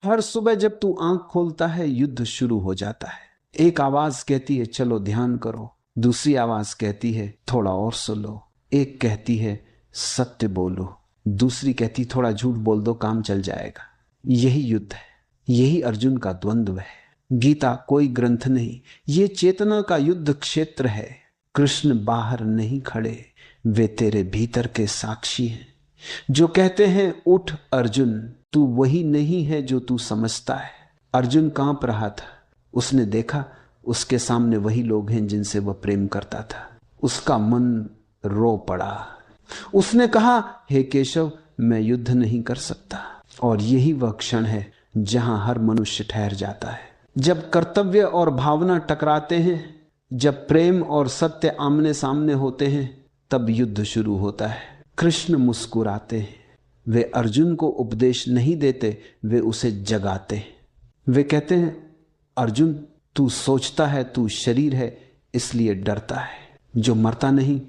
हर सुबह जब तू आंख खोलता है युद्ध शुरू हो जाता है। एक आवाज कहती है चलो ध्यान करो, दूसरी आवाज कहती है थोड़ा और सुन लो, एक कहती है सत्य बोलो, दूसरी कहती थोड़ा झूठ बोल दो काम चल जाएगा। यही युद्ध है, यही अर्जुन का द्वंद्व है। गीता कोई ग्रंथ नहीं, ये चेतना का युद्ध क्षेत्र है। कृष्ण बाहर नहीं खड़े, वे तेरे भीतर के साक्षी हैं जो कहते हैं उठ अर्जुन, तू वही नहीं है जो तू समझता है। अर्जुन कांप रहा था, उसने देखा उसके सामने वही लोग हैं जिनसे वह प्रेम करता था। उसका मन रो पड़ा। उसने कहा हे केशव, मैं युद्ध नहीं कर सकता। और यही वह क्षण है जहां हर मनुष्य ठहर जाता है, जब कर्तव्य और भावना टकराते हैं, जब प्रेम और सत्य आमने सामने होते हैं, तब युद्ध शुरू होता है। कृष्ण मुस्कुराते हैं, वे अर्जुन को उपदेश नहीं देते, वे उसे जगाते हैं। वे कहते हैं अर्जुन, तू सोचता है तू शरीर है इसलिए डरता है। जो मरता नहीं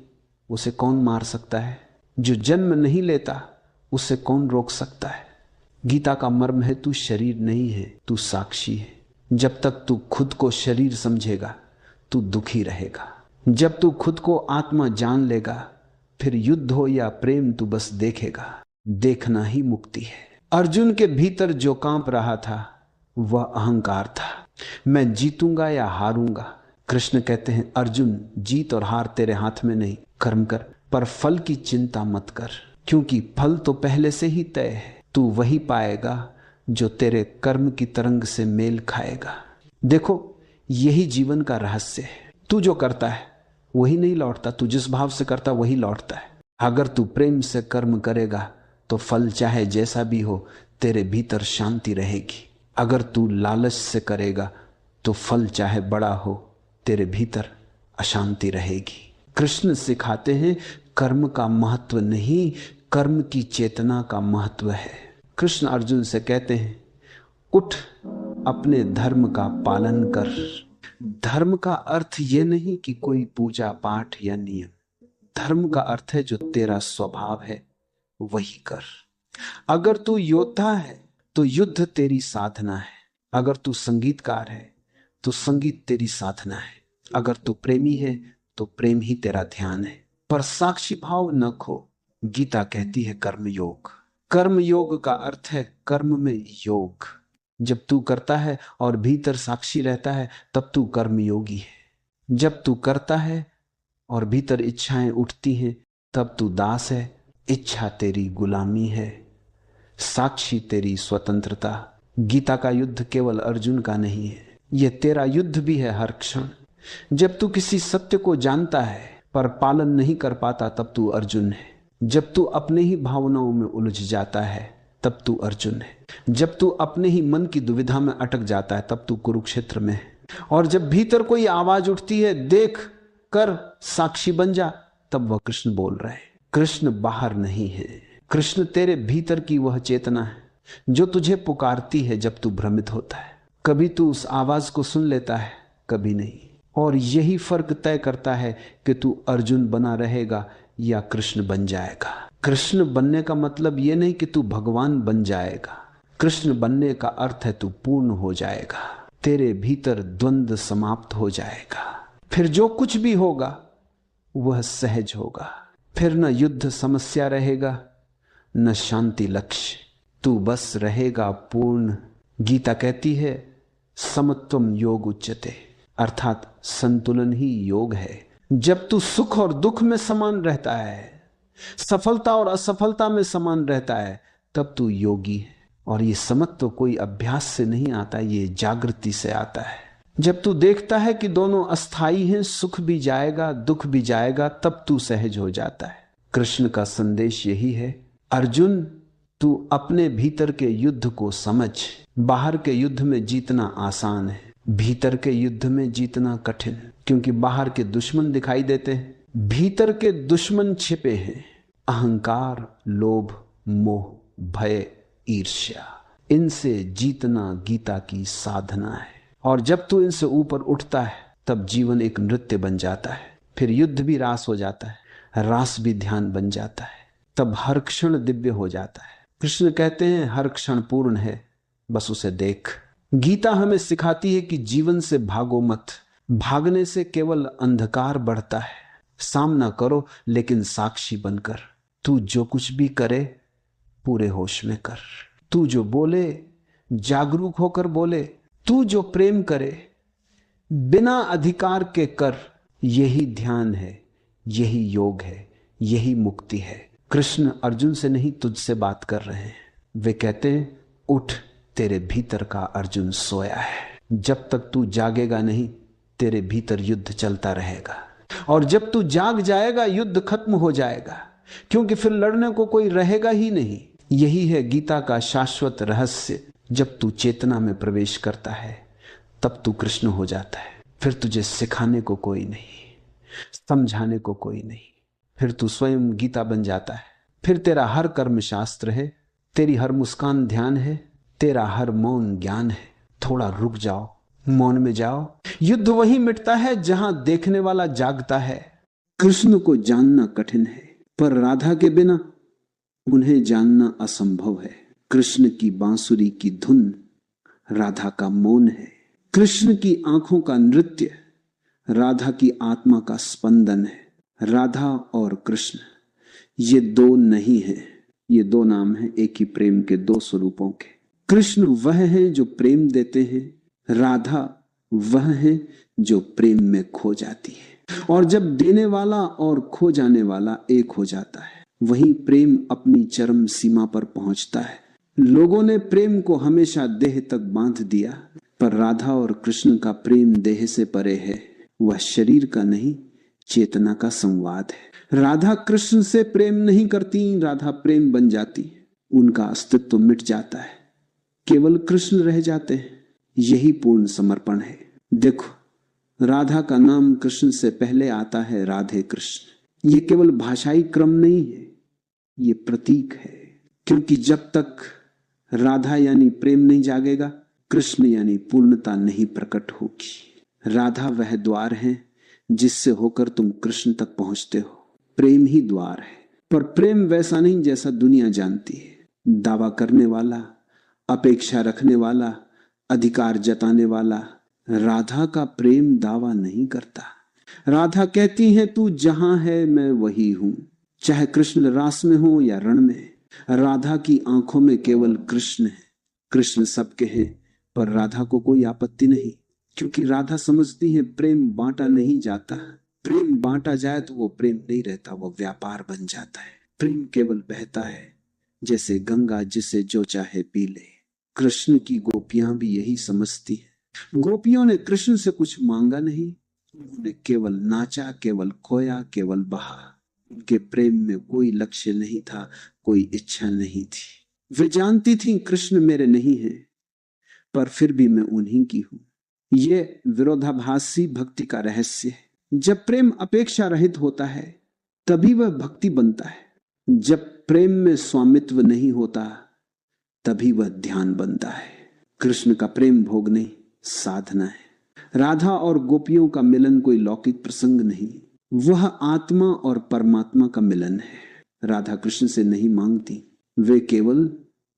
उसे कौन मार सकता है, जो जन्म नहीं लेता उसे कौन रोक सकता है। गीता का मर्म है तू शरीर नहीं है, तू साक्षी है। जब तक तू खुद को शरीर समझेगा तू दुखी रहेगा। जब तू खुद को आत्मा जान लेगा, फिर युद्ध हो या प्रेम तू बस देखेगा। देखना ही मुक्ति है। अर्जुन के भीतर जो कांप रहा था वह अहंकार था। मैं जीतूंगा या हारूंगा। कृष्ण कहते हैं अर्जुन, जीत और हार तेरे हाथ में नहीं, कर्म कर, पर फल की चिंता मत कर, क्योंकि फल तो पहले से ही तय है। तू वही पाएगा जो तेरे कर्म की तरंग से मेल खाएगा। देखो यही जीवन का रहस्य है। तू जो करता है वही नहीं लौटता, तू जिस भाव से करता वही लौटता है। अगर तू प्रेम से कर्म करेगा तो फल चाहे जैसा भी हो तेरे भीतर शांति रहेगी। अगर तू लालच से करेगा तो फल चाहे बड़ा हो तेरे भीतर अशांति रहेगी। कृष्ण सिखाते हैं कर्म का महत्व नहीं, कर्म की चेतना का महत्व है। कृष्ण अर्जुन से कहते हैं उठ, अपने धर्म का पालन कर। धर्म का अर्थ यह नहीं कि कोई पूजा पाठ या नियम। धर्म का अर्थ है जो तेरा स्वभाव है वही कर। अगर तू योद्धा है तो युद्ध तेरी साधना है। अगर तू संगीतकार है तो संगीत तेरी साधना है। अगर तू प्रेमी है तो प्रेम ही तेरा ध्यान है। पर साक्षी भाव न खो। गीता कहती है कर्म योग। कर्म योग का अर्थ है कर्म में योग। जब तू करता है और भीतर साक्षी रहता है तब तू कर्म योगी है। जब तू करता है और भीतर इच्छाएं उठती हैं तब तू दास है। इच्छा तेरी गुलामी है, साक्षी तेरी स्वतंत्रता। गीता का युद्ध केवल अर्जुन का नहीं है, यह तेरा युद्ध भी है हर क्षण। जब तू किसी सत्य को जानता है पर पालन नहीं कर पाता तब तू अर्जुन है। जब तू अपने ही भावनाओं में उलझ जाता है तब तू अर्जुन है। जब तू अपने ही मन की दुविधा में अटक जाता है तब तू कुरुक्षेत्र में है। और जब भीतर कोई आवाज उठती है देख कर साक्षी बन जा, तब वह कृष्ण बोल रहे हैं। कृष्ण बाहर नहीं है, कृष्ण तेरे भीतर की वह चेतना है जो तुझे पुकारती है जब तू भ्रमित होता है। कभी तू उस आवाज को सुन लेता है, कभी नहीं। और यही फर्क तय करता है कि तू अर्जुन बना रहेगा या कृष्ण बन जाएगा। कृष्ण बनने का मतलब यह नहीं कि तू भगवान बन जाएगा। कृष्ण बनने का अर्थ है तू पूर्ण हो जाएगा। तेरे भीतर द्वंद्व समाप्त हो जाएगा। फिर जो कुछ भी होगा वह सहज होगा। फिर न युद्ध समस्या रहेगा न शांति लक्ष्य, तू बस रहेगा पूर्ण। गीता कहती है समत्वम योग उच्यते, अर्थात संतुलन ही योग है। जब तू सुख और दुख में समान रहता है, सफलता और असफलता में समान रहता है, तब तू योगी है। और ये समत्व कोई अभ्यास से नहीं आता, ये जागृति से आता है। जब तू देखता है कि दोनों अस्थाई हैं, सुख भी जाएगा दुख भी जाएगा, तब तू सहज हो जाता है। कृष्ण का संदेश यही है, अर्जुन तू अपने भीतर के युद्ध को समझ। बाहर के युद्ध में जीतना आसान है, भीतर के युद्ध में जीतना कठिन। क्योंकि बाहर के दुश्मन दिखाई देते हैं, भीतर के दुश्मन छिपे हैं। अहंकार, लोभ, मोह, भय, ईर्ष्या, इनसे जीतना गीता की साधना है। और जब तू इनसे ऊपर उठता है तब जीवन एक नृत्य बन जाता है। फिर युद्ध भी रास हो जाता है, रास भी ध्यान बन जाता है। तब हर क्षण दिव्य हो जाता है। कृष्ण कहते हैं हर क्षण पूर्ण है, बस उसे देख। गीता हमें सिखाती है कि जीवन से भागो मत, भागने से केवल अंधकार बढ़ता है। सामना करो लेकिन साक्षी बनकर। तू जो कुछ भी करे पूरे होश में कर। तू जो बोले जागरूक होकर बोले। तू जो प्रेम करे बिना अधिकार के कर। यही ध्यान है, यही योग है, यही मुक्ति है। कृष्ण अर्जुन से नहीं तुझसे बात कर रहे हैं। वे कहते हैं उठ, तेरे भीतर का अर्जुन सोया है। जब तक तू जागेगा नहीं तेरे भीतर युद्ध चलता रहेगा, और जब तू जाग जाएगा युद्ध खत्म हो जाएगा, क्योंकि फिर लड़ने को कोई रहेगा ही नहीं। यही है गीता का शाश्वत रहस्य। जब तू चेतना में प्रवेश करता है तब तू कृष्ण हो जाता है। फिर तुझे सिखाने को कोई नहीं, समझाने को कोई नहीं, फिर तू स्वयं गीता बन जाता है। फिर तेरा हर कर्म शास्त्र है, तेरी हर मुस्कान ध्यान है, तेरा हर मौन ज्ञान है। थोड़ा रुक जाओ, मौन में जाओ। युद्ध वहीं मिटता है जहां देखने वाला जागता है। कृष्ण को जानना कठिन है, पर राधा के बिना उन्हें जानना असंभव है। कृष्ण की बांसुरी की धुन राधा का मौन है। कृष्ण की आंखों का नृत्य राधा की आत्मा का स्पंदन है। राधा और कृष्ण ये दो नहीं है, ये दो नाम हैं एक ही प्रेम के, दो स्वरूपों के। कृष्ण वह है जो प्रेम देते हैं, राधा वह है जो प्रेम में खो जाती है। और जब देने वाला और खो जाने वाला एक हो जाता है, वही प्रेम अपनी चरम सीमा पर पहुंचता है। लोगों ने प्रेम को हमेशा देह तक बांध दिया, पर राधा और कृष्ण का प्रेम देह से परे है। वह शरीर का नहीं, चेतना का संवाद है। राधा कृष्ण से प्रेम नहीं करती, राधा प्रेम बन जाती, उनका अस्तित्व मिट जाता है, केवल कृष्ण रह जाते हैं। यही पूर्ण समर्पण है। देखो, राधा का नाम कृष्ण से पहले आता है राधे कृष्ण। ये केवल भाषाई क्रम नहीं है, ये प्रतीक है। क्योंकि जब तक राधा यानी प्रेम नहीं जागेगा, कृष्ण यानी पूर्णता नहीं प्रकट होगी। राधा वह द्वार है जिससे होकर तुम कृष्ण तक पहुंचते हो। प्रेम ही द्वार है, पर प्रेम वैसा नहीं जैसा दुनिया जानती है। दावा करने वाला, अपेक्षा रखने वाला, अधिकार जताने वाला। राधा का प्रेम दावा नहीं करता। राधा कहती है तू जहां है मैं वही हूं, चाहे कृष्ण रास में हो या रण में। राधा की आंखों में केवल कृष्ण है। कृष्ण सबके हैं, पर राधा को कोई आपत्ति नहीं, क्योंकि राधा समझती है प्रेम बांटा नहीं जाता। प्रेम बांटा जाए तो वो प्रेम नहीं रहता, वो व्यापार बन जाता है। प्रेम केवल बहता है जैसे गंगा, जिसे जो चाहे पी ले। कृष्ण की गोपियां भी यही समझती है। गोपियों ने कृष्ण से कुछ मांगा नहीं, उन्होंने केवल नाचा, केवल खोया, केवल बहा। उनके प्रेम में कोई लक्ष्य नहीं था, कोई इच्छा नहीं थी। वे जानती थीं कृष्ण मेरे नहीं है, पर फिर भी मैं उन्हीं की हूं। ये विरोधाभासी भक्ति का रहस्य है। जब प्रेम अपेक्षा रहित होता है तभी वह भक्ति बनता है। जब प्रेम में स्वामित्व नहीं होता तभी वह ध्यान बनता है। कृष्ण का प्रेम भोग नहीं, साधना है। राधा और गोपियों का मिलन कोई लौकिक प्रसंग नहीं, वह आत्मा और परमात्मा का मिलन है। राधा कृष्ण से नहीं मांगती, वे केवल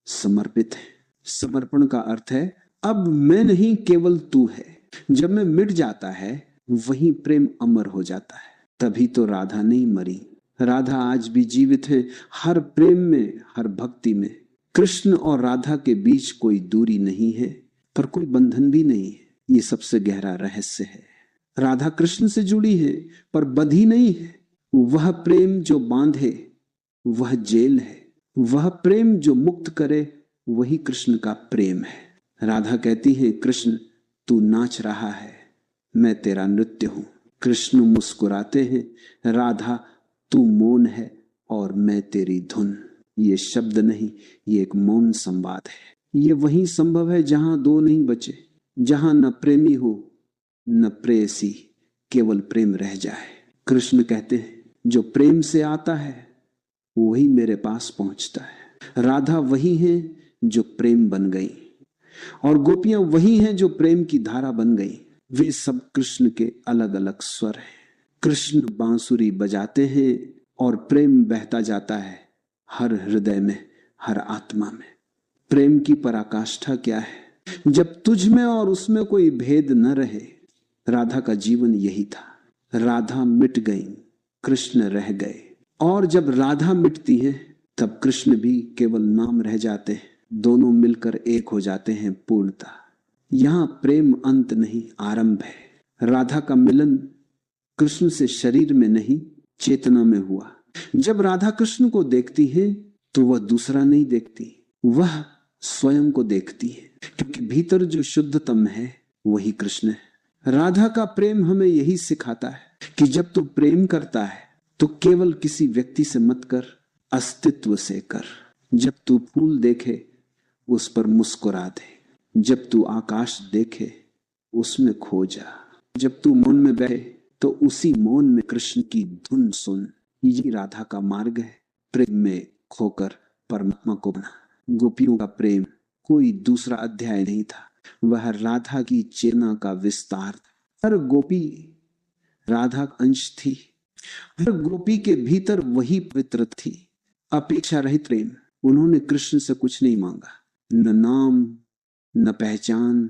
समर्पित हैं। समर्पण का अर्थ है अब मैं नहीं, केवल तू है। जब मैं मिट जाता है वही प्रेम अमर हो जाता है। तभी तो राधा नहीं मरी, राधा आज भी जीवित है। हर प्रेम में, हर भक्ति में कृष्ण और राधा के बीच कोई दूरी नहीं है, पर कोई बंधन भी नहीं है। ये सबसे गहरा रहस्य है। राधा कृष्ण से जुड़ी है पर बंधी नहीं है। वह प्रेम जो बांधे वह जेल है, वह प्रेम जो मुक्त करे वही कृष्ण का प्रेम है। राधा कहती है कृष्ण तू नाच रहा है, मैं तेरा नृत्य हूं। कृष्ण मुस्कुराते हैं, राधा तू मौन है और मैं तेरी धुन। ये शब्द नहीं, ये एक मौन संवाद है। ये वही संभव है जहां दो नहीं बचे, जहां न प्रेमी हो न प्रेयसी, केवल प्रेम रह जाए। कृष्ण कहते हैं जो प्रेम से आता है वही मेरे पास पहुंचता है। राधा वही है जो प्रेम बन गई, और गोपियां वही हैं जो प्रेम की धारा बन गई। वे सब कृष्ण के अलग अलग स्वर हैं। कृष्ण बांसुरी बजाते हैं और प्रेम बहता जाता है हर हृदय में, हर आत्मा में। प्रेम की पराकाष्ठा क्या है? जब तुझ में और उसमें कोई भेद न रहे। राधा का जीवन यही था। राधा मिट गई, कृष्ण रह गए। और जब राधा मिटती है तब कृष्ण भी केवल नाम रह जाते हैं। दोनों मिलकर एक हो जाते हैं पूर्णता। यहां प्रेम अंत नहीं, आरंभ है। राधा का मिलन कृष्ण से शरीर में नहीं, चेतना में हुआ। जब राधा कृष्ण को देखती है तो वह दूसरा नहीं देखती, वह स्वयं को देखती है, क्योंकि भीतर जो शुद्धतम है वही कृष्ण है। राधा का प्रेम हमें यही सिखाता है कि जब तू प्रेम करता है तो केवल किसी व्यक्ति से मत कर, अस्तित्व से कर। जब तू फूल देखे उस पर मुस्कुरा दे, जब तू आकाश देखे उसमें खो जा, जब तू मौन में बैठे तो उसी मौन में कृष्ण की धुन सुन। ये राधा का मार्ग है, प्रेम में खोकर परमात्मा को बना। गोपियों का प्रेम कोई दूसरा अध्याय नहीं था, वह राधा की चेतना का विस्तार था। हर गोपी राधा का अंश थी, हर गोपी के भीतर वही पवित्र थी। अपेक्षा रहित प्रेम। उन्होंने कृष्ण से कुछ नहीं मांगा, न नाम, न पहचान,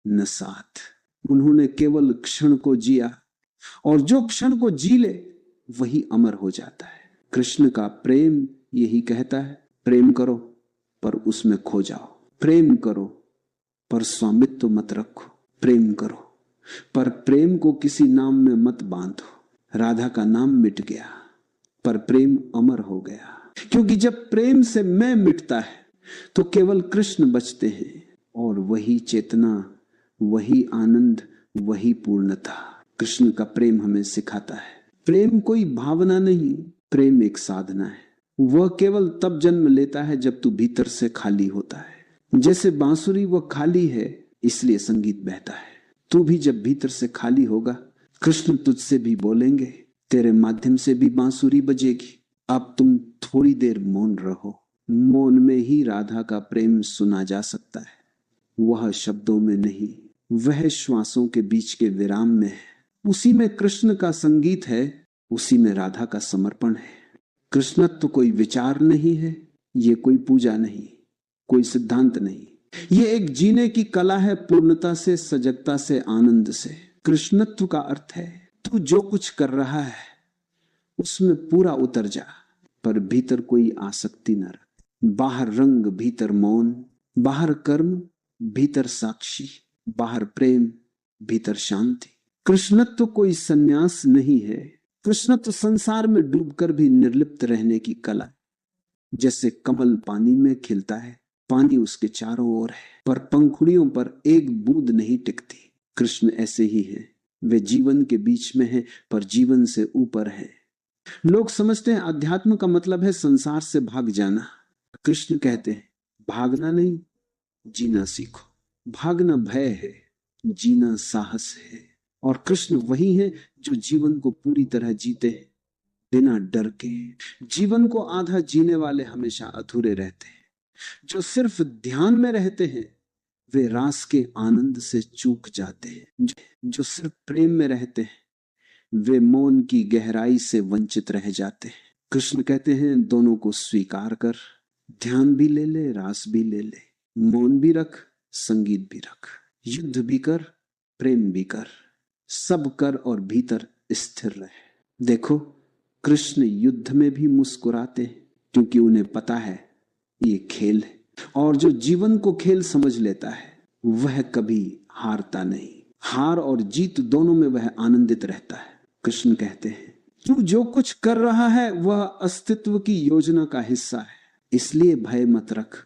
न साथ। उन्होंने केवल क्षण को जिया, और जो क्षण को जी ले वही अमर हो जाता है। कृष्ण का प्रेम यही कहता है, प्रेम करो पर उसमें खो जाओ। प्रेम करो पर स्वामित्व मत रखो। प्रेम करो पर प्रेम को किसी नाम में मत बांधो। राधा का नाम मिट गया पर प्रेम अमर हो गया, क्योंकि जब प्रेम से मैं मिटता है तो केवल कृष्ण बचते हैं, और वही चेतना, वही आनंद, वही पूर्णता। कृष्ण का प्रेम हमें सिखाता है प्रेम कोई भावना नहीं, प्रेम एक साधना है। वह केवल तब जन्म लेता है जब तू भीतर से खाली होता है। जैसे बांसुरी वह खाली है इसलिए संगीत बहता है। तू भी जब भीतर से खाली होगा, कृष्ण तुझसे भी बोलेंगे, तेरे माध्यम से भी बांसुरी बजेगी। अब तुम थोड़ी देर मौन रहो। मौन में ही राधा का प्रेम सुना जा सकता है, वह शब्दों में नहीं, वह श्वासों के बीच के विराम में है। उसी में कृष्ण का संगीत है, उसी में राधा का समर्पण है। कृष्णत्व तो कोई विचार नहीं है, ये कोई पूजा नहीं, कोई सिद्धांत नहीं, ये एक जीने की कला है, पूर्णता से, सजगता से, आनंद से। कृष्णत्व का अर्थ है तू जो कुछ कर रहा है उसमें पूरा उतर जा, पर भीतर कोई आसक्ति न रख। बाहर रंग, भीतर मौन, बाहर कर्म, भीतर साक्षी, बाहर प्रेम, भीतर शांति। कृष्णत्व कोई सन्यास नहीं है, कृष्णत्व संसार में डूबकर भी निर्लिप्त रहने की कला। जैसे कमल पानी में खिलता है, पानी उसके चारों ओर है, पर पंखुड़ियों पर एक बूंद नहीं टिकती। कृष्ण ऐसे ही है, वे जीवन के बीच में है पर जीवन से ऊपर है। लोग समझते हैं अध्यात्म का मतलब है संसार से भाग जाना। कृष्ण कहते हैं भागना नहीं, जीना सीखो। भागना भय है, जीना साहस है। और कृष्ण वही है जो जीवन को पूरी तरह जीते हैं, बिना डर के। जीवन को आधा जीने वाले हमेशा अधूरे रहते हैं। जो सिर्फ ध्यान में रहते हैं वे रास के आनंद से चूक जाते हैं। जो सिर्फ प्रेम में रहते हैं वे मौन की गहराई से वंचित रह जाते हैं। कृष्ण कहते हैं दोनों को स्वीकार कर, ध्यान भी ले ले, रास भी ले ले, मौन भी रख, संगीत भी रख, युद्ध भी कर, प्रेम भी कर, सब कर और भीतर स्थिर रहे। देखो कृष्ण युद्ध में भी मुस्कुराते हैं, क्योंकि उन्हें पता है ये खेल है, और जो जीवन को खेल समझ लेता है वह कभी हारता नहीं। हार और जीत दोनों में वह आनंदित रहता है। कृष्ण कहते हैं तू जो कुछ कर रहा है वह अस्तित्व की योजना का हिस्सा है, इसलिए भय मत रख,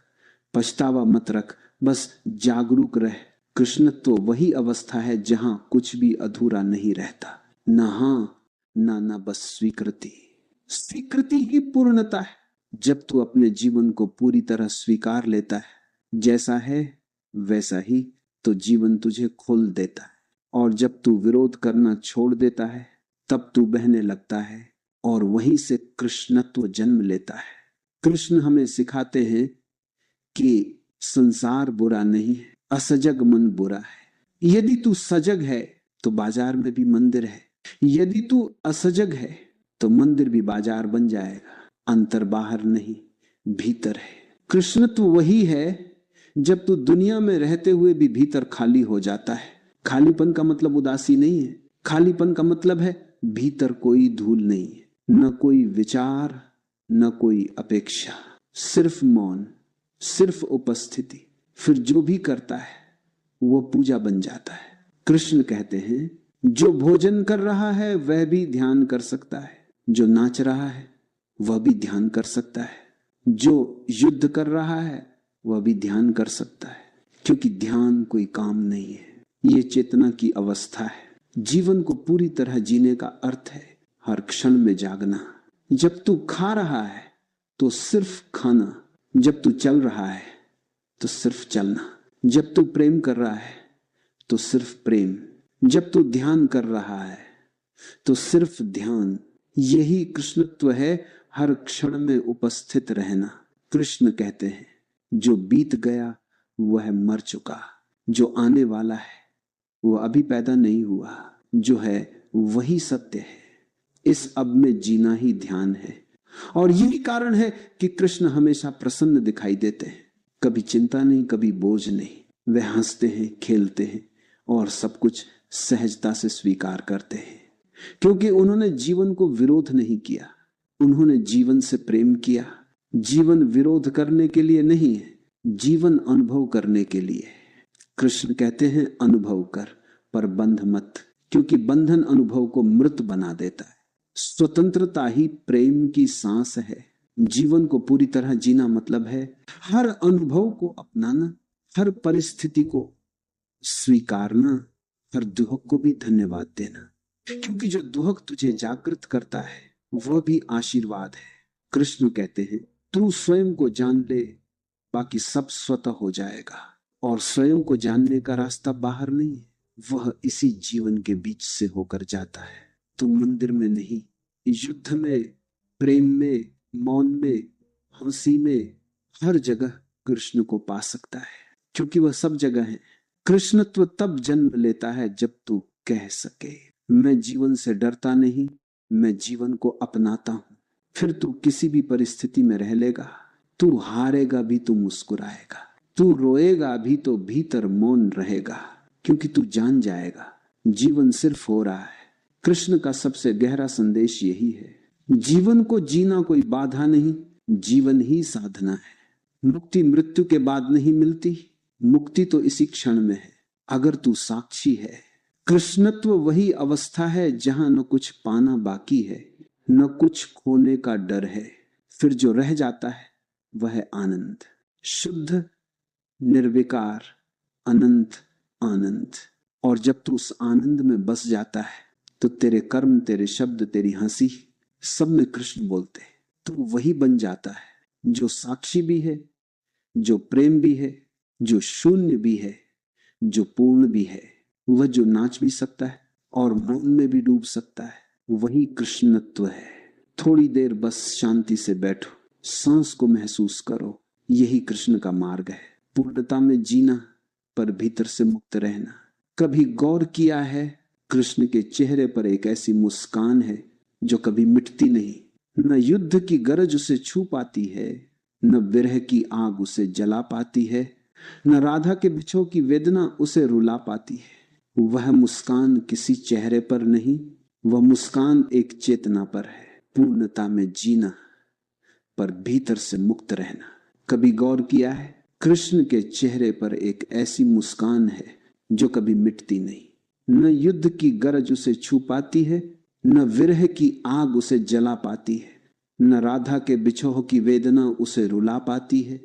पछतावा मत रख, बस जागरूक रह। कृष्णत्व वही अवस्था है जहां कुछ भी अधूरा नहीं रहता, ना हाँ ना बस स्वीकृति। स्वीकृति ही पूर्णता है। जब तू अपने जीवन को पूरी तरह स्वीकार लेता है, जैसा है वैसा ही, तो जीवन तुझे खोल देता है। और जब तू विरोध करना छोड़ देता है तब तू बहने लगता है और वहीं से कृष्णत्व जन्म लेता है। कृष्ण हमें सिखाते हैं कि संसार बुरा नहीं है, असजग मन बुरा है। यदि तू सजग है तो बाजार में भी मंदिर है, यदि तू असजग है तो मंदिर भी बाजार बन जाएगा। अंतर बाहर नहीं भीतर है। कृष्णत्व वही है जब तू दुनिया में रहते हुए भी भीतर खाली हो जाता है। खालीपन का मतलब उदासी नहीं है, खालीपन का मतलब है भीतर कोई धूल नहीं है, न कोई विचार, न कोई अपेक्षा, सिर्फ मौन, सिर्फ उपस्थिति। फिर जो भी करता है वो पूजा बन जाता है। कृष्ण कहते हैं जो भोजन कर रहा है वह भी ध्यान कर सकता है, जो नाच रहा है वह भी ध्यान कर सकता है, जो युद्ध कर रहा है वह भी ध्यान कर सकता है, क्योंकि ध्यान कोई काम नहीं है, ये चेतना की अवस्था है। जीवन को पूरी तरह जीने का अर्थ है हर क्षण में जागना। जब तू खा रहा है तो सिर्फ खाना, जब तू चल रहा है तो सिर्फ चलना, जब तू प्रेम कर रहा है तो सिर्फ प्रेम, जब तू ध्यान कर रहा है तो सिर्फ ध्यान। यही कृष्णत्व है, हर क्षण में उपस्थित रहना। कृष्ण कहते हैं जो बीत गया वह मर चुका, जो आने वाला है वो अभी पैदा नहीं हुआ, जो है वही सत्य है। इस अब में जीना ही ध्यान है। और यही कारण है कि कृष्ण हमेशा प्रसन्न दिखाई देते हैं। कभी चिंता नहीं, कभी बोझ नहीं। वे हंसते हैं, खेलते हैं और सब कुछ सहजता से स्वीकार करते हैं, क्योंकि उन्होंने जीवन को विरोध नहीं किया, उन्होंने जीवन से प्रेम किया। जीवन विरोध करने के लिए नहीं है, जीवन अनुभव करने के लिए। कृष्ण कहते हैं अनुभव कर पर बंध मत, क्योंकि बंधन अनुभव को मृत बना देता है। स्वतंत्रता ही प्रेम की सांस है। जीवन को पूरी तरह जीना मतलब है हर अनुभव को अपनाना, हर परिस्थिति को स्वीकारना, हर दुख को भी धन्यवाद देना, क्योंकि जो दुख तुझे जागृत करता है वह भी आशीर्वाद है। कृष्ण कहते हैं तू स्वयं को जान ले, बाकी सब स्वतः हो जाएगा। और स्वयं को जानने का रास्ता बाहर नहीं है, वह इसी जीवन के बीच से होकर जाता है। तू मंदिर में नहीं, युद्ध में, प्रेम में, मौन में, हंसी में, हर जगह कृष्ण को पा सकता है, क्योंकि वह सब जगह है। कृष्णत्व तब जन्म लेता है जब तू कह सके मैं जीवन से डरता नहीं, मैं जीवन को अपनाता हूं। फिर तू किसी भी परिस्थिति में रह लेगा, तू हारेगा भी तो मुस्कुराएगा, तू रोएगा भी तो भीतर मौन रहेगा, क्योंकि तू जान जाएगा जीवन सिर्फ हो रहा है। कृष्ण का सबसे गहरा संदेश यही है, जीवन को जीना कोई बाधा नहीं, जीवन ही साधना है। मुक्ति मृत्यु के बाद नहीं मिलती, मुक्ति तो इसी क्षण में है, अगर तू साक्षी है। कृष्णत्व वही अवस्था है जहां न कुछ पाना बाकी है, न कुछ खोने का डर है। फिर जो रह जाता है वह है आनंद, शुद्ध, निर्विकार, अनंत आनंद। और जब तू उस आनंद में बस जाता है तो तेरे कर्म, तेरे शब्द, तेरी हंसी, सब में कृष्ण बोलते हैं। तू वही बन जाता है जो साक्षी भी है, जो प्रेम भी है, जो शून्य भी है, जो पूर्ण भी है। वह जो नाच भी सकता है और मौन में भी डूब सकता है, वही कृष्णत्व है। थोड़ी देर बस शांति से बैठो, सांस को महसूस करो, यही कृष्ण का मार्ग है। पूर्णता में जीना पर भीतर से मुक्त रहना। कभी गौर किया है कृष्ण के चेहरे पर एक ऐसी मुस्कान है जो कभी मिटती नहीं। न युद्ध की गरज उसे छू पाती है, न विरह की आग उसे जला पाती है, न राधा के बिछोह की वेदना उसे रुला पाती है। वह मुस्कान किसी चेहरे पर नहीं, वह मुस्कान एक चेतना पर है। पूर्णता में जीना पर भीतर से मुक्त रहना। कभी गौर किया है कृष्ण के चेहरे पर एक ऐसी मुस्कान है जो कभी मिटती नहीं। न युद्ध की गरज उसे छू पाती है, न विरह की आग उसे जला पाती है, न राधा के बिछोह की वेदना उसे रुला पाती है।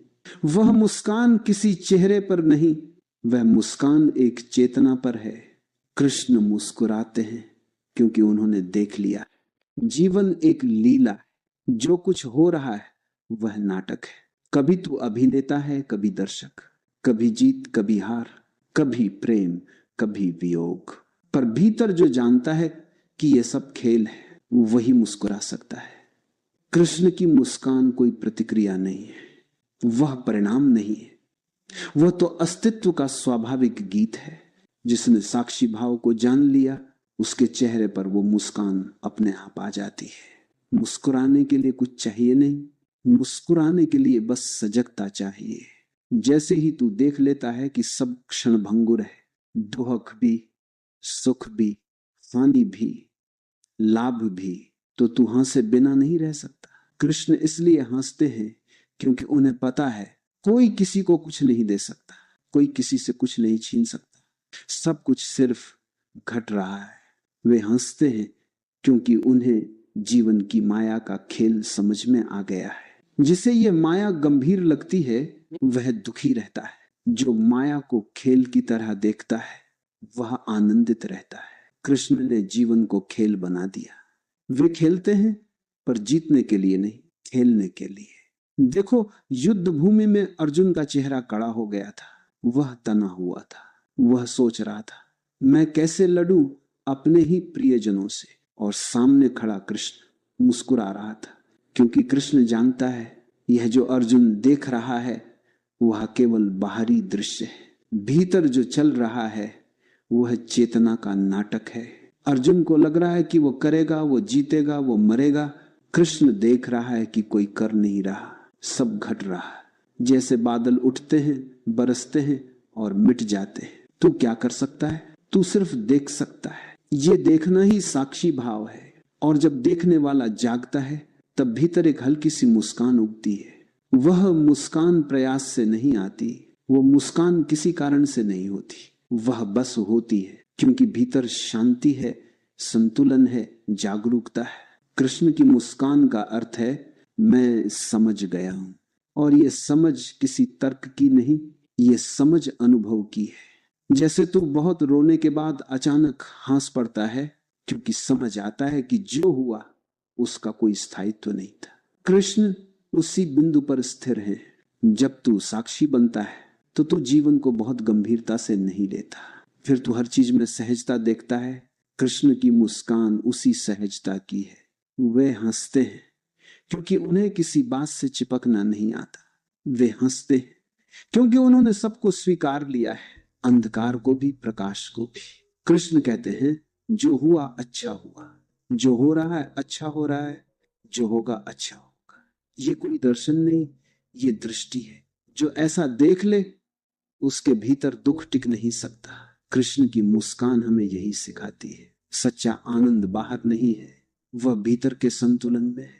वह मुस्कान किसी चेहरे पर नहीं, वह मुस्कान एक चेतना पर है। कृष्ण मुस्कुराते हैं क्योंकि उन्होंने देख लिया जीवन एक लीला है, जो कुछ हो रहा है वह नाटक है। कभी तू अभिनेता है, कभी दर्शक, कभी जीत, कभी हार, कभी प्रेम, कभी वियोग, पर भीतर जो जानता है कि यह सब खेल है, वही मुस्कुरा सकता है। कृष्ण की मुस्कान कोई प्रतिक्रिया नहीं है, वह परिणाम नहीं है, वह तो अस्तित्व का स्वाभाविक गीत है। जिसने साक्षी भाव को जान लिया, उसके चेहरे पर वो मुस्कान अपने आप आ जाती है। मुस्कुराने के लिए कुछ चाहिए नहीं, मुस्कुराने के लिए बस सजगता चाहिए। जैसे ही तू देख लेता है कि सब क्षण भंगुर है, दुख भी, सुख भी, हानि भी, लाभ भी, तो तू हंसे बिना नहीं रह सकता। कृष्ण इसलिए हंसते हैं क्योंकि उन्हें पता है कोई किसी को कुछ नहीं दे सकता, कोई किसी से कुछ नहीं छीन सकता, सब कुछ सिर्फ घट रहा है। वे हंसते हैं क्योंकि उन्हें जीवन की माया का खेल समझ में आ गया है। जिसे ये माया गंभीर लगती है वह दुखी रहता है, जो माया को खेल की तरह देखता है वह आनंदित रहता है। कृष्ण ने जीवन को खेल बना दिया। वे खेलते हैं पर जीतने के लिए नहीं, खेलने के लिए। देखो, युद्ध भूमि में अर्जुन का चेहरा कड़ा हो गया था, वह तना हुआ था, वह सोच रहा था मैं कैसे लड़ूं अपने ही प्रियजनों से, और सामने खड़ा कृष्ण मुस्कुरा रहा था, क्योंकि कृष्ण जानता है यह जो अर्जुन देख रहा है वह केवल बाहरी दृश्य है, भीतर जो चल रहा है वह चेतना का नाटक है। अर्जुन को लग रहा है कि वो करेगा, वो जीतेगा, वो मरेगा। कृष्ण देख रहा है कि कोई कर नहीं रहा, सब घट रहा है। जैसे बादल उठते हैं, बरसते हैं और मिट जाते हैं। तू क्या कर सकता है? तू सिर्फ देख सकता है। ये देखना ही साक्षी भाव है। और जब देखने वाला जागता है तब भीतर एक हल्की सी मुस्कान उगती है। वह मुस्कान प्रयास से नहीं आती, वो मुस्कान किसी कारण से नहीं होती, वह बस होती है क्योंकि भीतर शांति है, संतुलन है, जागरूकता है। कृष्ण की मुस्कान का अर्थ है मैं समझ गया हूं, और ये समझ किसी तर्क की नहीं, ये समझ अनुभव की है। जैसे तू बहुत रोने के बाद अचानक हंस पड़ता है क्योंकि समझ आता है कि जो हुआ उसका कोई स्थायित्व नहीं था। कृष्ण उसी बिंदु पर स्थिर है। जब तू साक्षी बनता है तो तू जीवन को बहुत गंभीरता से नहीं लेता, फिर तू हर चीज में सहजता देखता है। कृष्ण की मुस्कान उसी सहजता की है। वे हंसते हैं क्योंकि उन्हें किसी बात से चिपकना नहीं आता। वे हंसते हैं क्योंकि उन्होंने सबको स्वीकार लिया है, अंधकार को भी, प्रकाश को भी। कृष्ण कहते हैं जो हुआ अच्छा हुआ, जो हो रहा है अच्छा हो रहा है, जो होगा अच्छा होगा। ये कोई दर्शन नहीं, ये दृष्टि है। जो ऐसा देख ले उसके भीतर दुख टिक नहीं सकता। कृष्ण की मुस्कान हमें यही सिखाती है। सच्चा आनंद बाहर नहीं है, वह भीतर के संतुलन में है।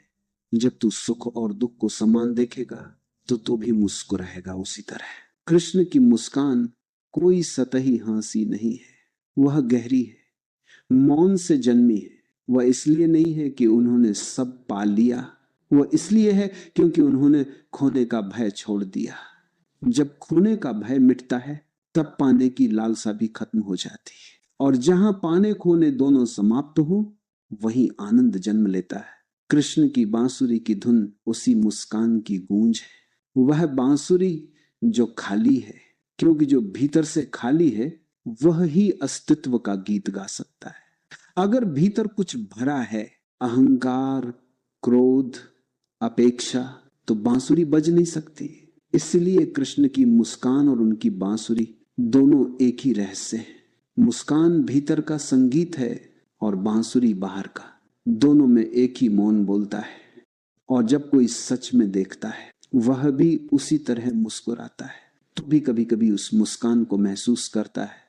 जब तू सुख और दुख को समान देखेगा तो तू भी मुस्कुराएगा उसी तरह। कृष्ण की मुस्कान कोई सतही हंसी नहीं है, वह गहरी है, मौन से जन्मी है। वह इसलिए नहीं है कि उन्होंने सब पा लिया, वह इसलिए है क्योंकि उन्होंने खोने का भय छोड़ दिया। जब खोने का भय मिटता है तब पाने की लालसा भी खत्म हो जाती है, और जहां पाने खोने दोनों समाप्त हो वहीं आनंद जन्म लेता है। कृष्ण की बांसुरी की धुन उसी मुस्कान की गूंज है। वह बांसुरी जो खाली है, क्योंकि जो भीतर से खाली है वह ही अस्तित्व का गीत गा सकता है। अगर भीतर कुछ भरा है, अहंकार, क्रोध, अपेक्षा, तो बांसुरी बज नहीं सकती। इसलिए कृष्ण की मुस्कान और उनकी बांसुरी दोनों एक ही रहस्य है। मुस्कान भीतर का संगीत है और बांसुरी बाहर का, दोनों में एक ही मौन बोलता है। और जब कोई सच में देखता है वह भी उसी तरह मुस्कुराता है। तो भी कभी कभी उस मुस्कान को महसूस करता है।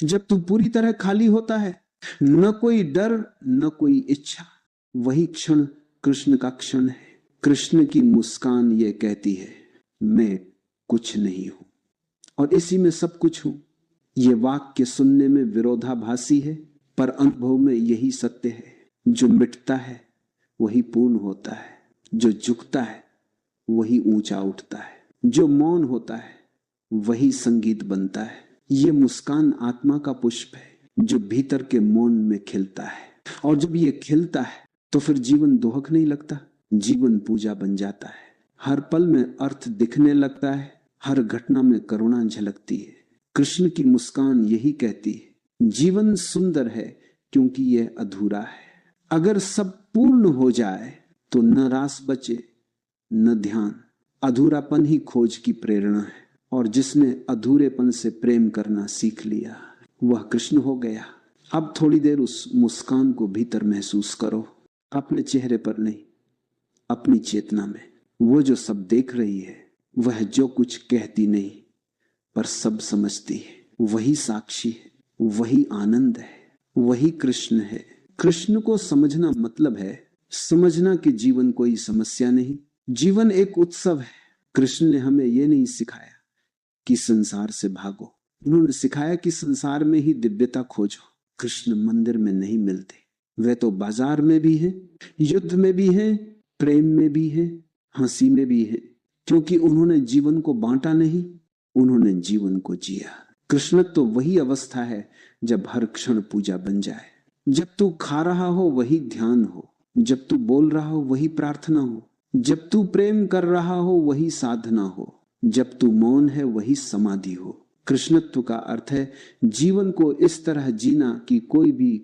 जब तू पूरी तरह खाली होता है, न कोई डर न कोई इच्छा, वही क्षण कृष्ण का क्षण है। कृष्ण की मुस्कान ये कहती है मैं कुछ नहीं हूं और इसी में सब कुछ हूं। ये वाक्य सुनने में विरोधाभासी है, पर अनुभव में यही सत्य है। जो मिटता है वही पूर्ण होता है, जो झुकता है वही ऊंचा उठता है, जो मौन होता है वही संगीत बनता है। ये मुस्कान आत्मा का पुष्प है जो भीतर के मौन में खिलता है, और जब ये खिलता है तो फिर जीवन दोहक नहीं लगता, जीवन पूजा बन जाता है। हर पल में अर्थ दिखने लगता है, हर घटना में करुणा झलकती है। कृष्ण की मुस्कान यही कहती है जीवन सुंदर है क्योंकि यह अधूरा है। अगर सब पूर्ण हो जाए तो न रास बचे न ध्यान। अधूरापन ही खोज की प्रेरणा है, और जिसने अधूरेपन से प्रेम करना सीख लिया वह कृष्ण हो गया। अब थोड़ी देर उस मुस्कान को भीतर महसूस करो, अपने चेहरे पर नहीं, अपनी चेतना में। वो जो सब देख रही है, वह जो कुछ कहती नहीं पर सब समझती है, वही साक्षी है, वही आनंद है, वही कृष्ण है। कृष्ण को समझना मतलब है समझना कि जीवन कोई समस्या नहीं, जीवन एक उत्सव है। कृष्ण ने हमें यह नहीं सिखाया कि संसार से भागो, उन्होंने सिखाया कि संसार में ही दिव्यता खोजो। कृष्ण मंदिर में नहीं मिलते, वे तो बाजार में भी हैं, युद्ध में भी हैं, प्रेम में भी हैं, हंसी में भी हैं, क्योंकि उन्होंने जीवन को बांटा नहीं, उन्होंने जीवन को जिया। कृष्ण तो वही अवस्था है जब हर क्षण पूजा बन जाए। जब तू खा रहा हो वही ध्यान हो, जब तू बोल रहा हो वही प्रार्थना हो, जब तू प्रेम कर रहा हो वही साधना हो, जब तू मौन है वही समाधि हो। कृष्णत्व का अर्थ है जीवन को इस तरह जीना कि कोई भी